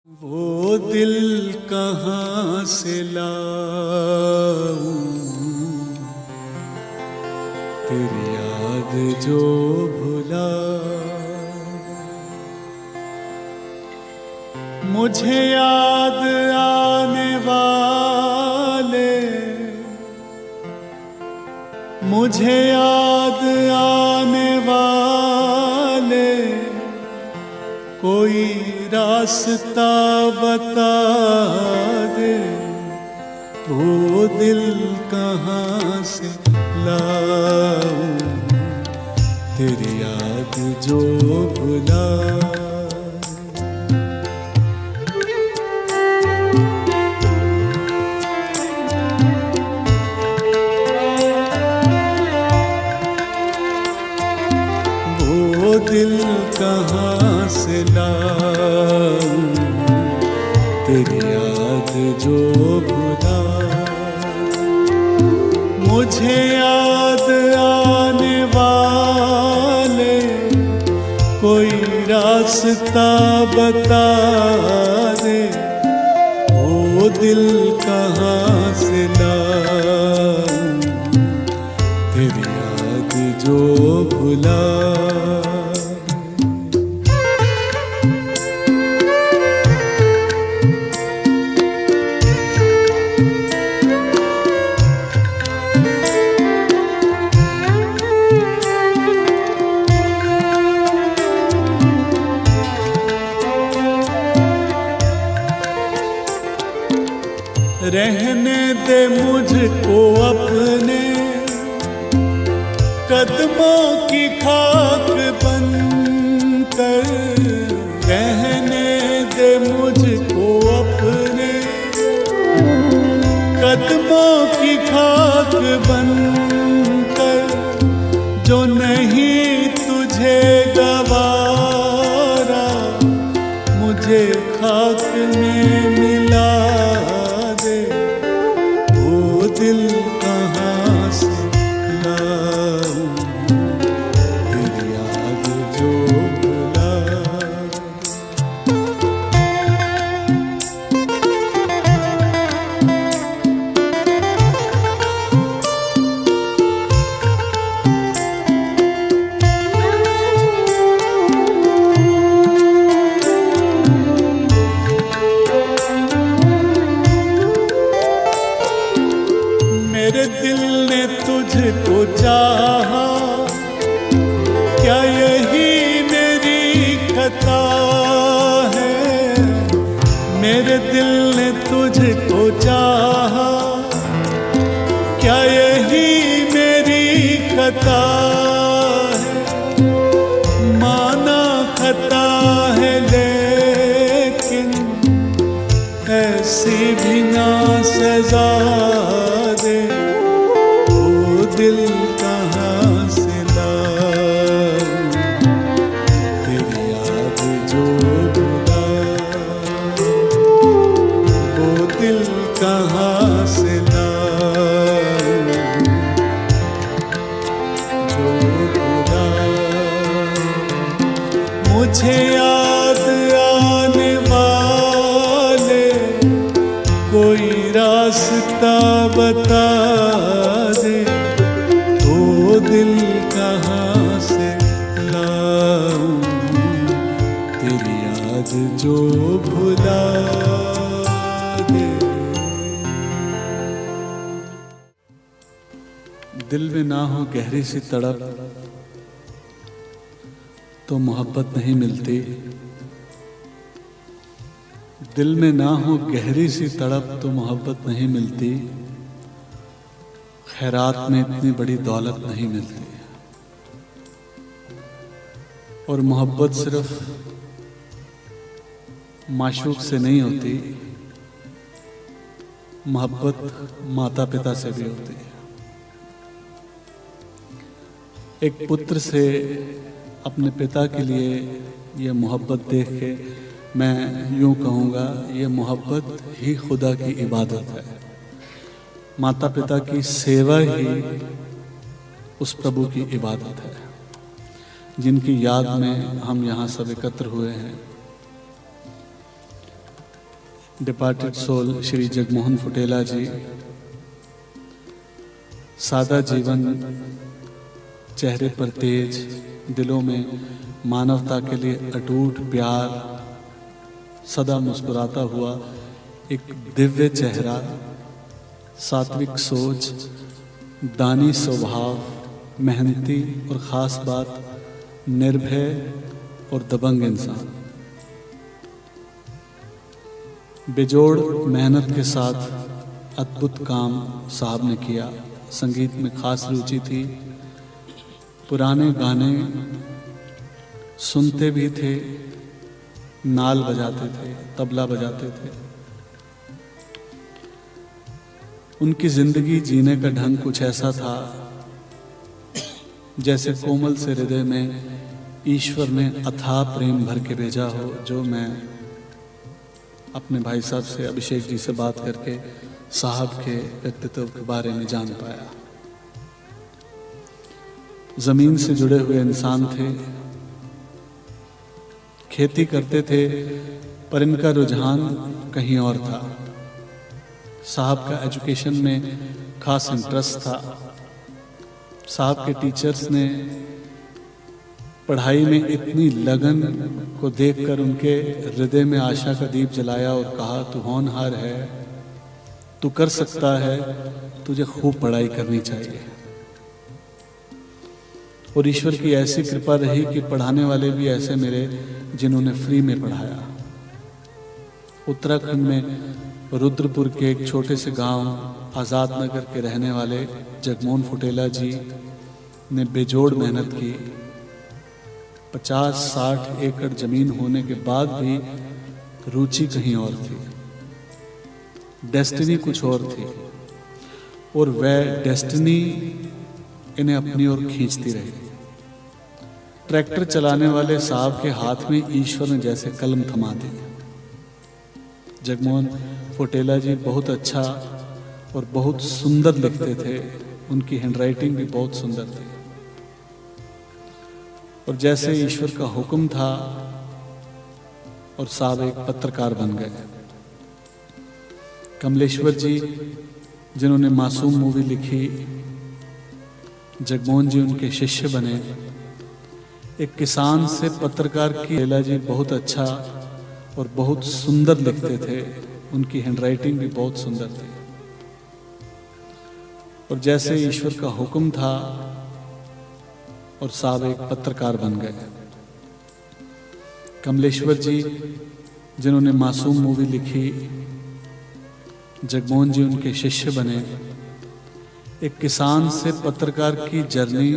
वो दिल कहाँ से लाऊं, तेरी याद जो भुला। मुझे याद आने वाले, मुझे याद आने वाले, कोई रास्ता बता दे। वो दिल कहाँ से लाऊं, तेरी याद जो भुला। वो दिल कहाँ से लाऊं, तेरी याद जो भुला। मुझे याद आने वाले, कोई रास्ता बता दे। वो दिल कहाँ से लाऊं, तेरी याद जो भुला। रहने दे मुझको अपने कदमों की खाक बनकर। रहने दे मुझको अपने कदमों की खाक बनकर। जो नहीं तुझे गवारा, मुझे खाक में मिला। दिल कहाँ से लाऊं, तेरी याद जो भुला। मेरे दिल ने तुझको चाहा, क्या यही मेरी खता है। मेरे दिल ने तुझको चाहा, क्या यही मेरी खता है। माना खता है लेकिन ऐसी भी ना सजा दे। वो दिल कहाँ से लाऊं, तेरी याद जो भुला। वो दिल कहाँ से लाऊं, जो भुला। मुझे याद आने वाले, कोई रास्ता बता दे। वो दिल कहाँ से लाऊं, तेरी याद जो भुला दे। दिल में ना हो गहरी सी तड़प, तो मोहब्बत नहीं मिलती। दिल में ना हो गहरी सी तड़प, तो मोहब्बत नहीं मिलती। खैरात में इतनी बड़ी दौलत नहीं मिलती। और मोहब्बत सिर्फ माशूक से नहीं होती, मोहब्बत माता पिता से भी होती है। एक पुत्र से अपने पिता के लिए ये मोहब्बत देख के मैं यूँ कहूँगा, ये मोहब्बत ही खुदा की इबादत है। माता पिता की सेवा ही उस प्रभु की इबादत है। जिनकी याद में हम यहाँ सब एकत्र हुए हैं। डिपार्टेड सोल श्री जगमोहन फुटेला जी, सादा जीवन, चेहरे पर तेज, दिलों में मानवता के लिए अटूट प्यार, सदा मुस्कुराता हुआ एक दिव्य चेहरा, सात्विक सोच, दानी स्वभाव, मेहनती और ख़ास बात निर्भय और दबंग इंसान। बेजोड़ मेहनत के साथ अद्भुत काम साहब ने किया। संगीत में खास रुचि थी, पुराने गाने सुनते भी थे, नाल बजाते थे, तबला बजाते थे। उनकी जिंदगी जीने का ढंग कुछ ऐसा था जैसे कोमल से हृदय में ईश्वर ने अथाह प्रेम भर के भेजा हो, जो मैं अपने भाई साहब से, अभिषेक जी से बात करके साहब के व्यक्तित्व के बारे में जान पाया। जमीन से जुड़े हुए इंसान थे, खेती करते थे, पर इनका रुझान कहीं और था। साहब का एजुकेशन में खास इंटरेस्ट था। साहब के टीचर्स ने पढ़ाई में इतनी लगन को देखकर उनके हृदय में आशा का दीप जलाया और कहा, तू होनहार है, तू कर सकता है, तुझे खूब पढ़ाई करनी चाहिए। और ईश्वर की ऐसी कृपा रही कि पढ़ाने वाले भी ऐसे मिले जिन्होंने फ्री में पढ़ाया। उत्तराखंड में रुद्रपुर के एक छोटे से गांव आज़ाद नगर के रहने वाले जगमोहन फुटेला जी ने बेजोड़ मेहनत की। 50-60 एकड़ जमीन होने के बाद भी रुचि कहीं और थी, डेस्टिनी कुछ और थी, और वह डेस्टिनी इन्हें अपनी ओर खींचती रही। ट्रैक्टर चलाने वाले साहब के हाथ में ईश्वर ने जैसे कलम थमा दी। जगमोहन फुटेला जी बहुत अच्छा और बहुत सुंदर लिखते थे, उनकी हैंडराइटिंग भी बहुत सुंदर थी। और जैसे ईश्वर का हुक्म था और साहब एक पत्रकार बन गए। कमलेश्वर जी जिन्होंने मासूम मूवी लिखी, जगमोहन जी उनके शिष्य बने। एक किसान से पत्रकार की फुटेला जी बहुत अच्छा और बहुत सुंदर लिखते थे, उनकी हैंडराइटिंग भी बहुत सुंदर थी। और जैसे ईश्वर का हुक्म था और साहब एक पत्रकार बन गए। कमलेश्वर जी जिन्होंने मासूम मूवी लिखी, जगमोहन जी उनके शिष्य बने। एक किसान से पत्रकार की जर्नी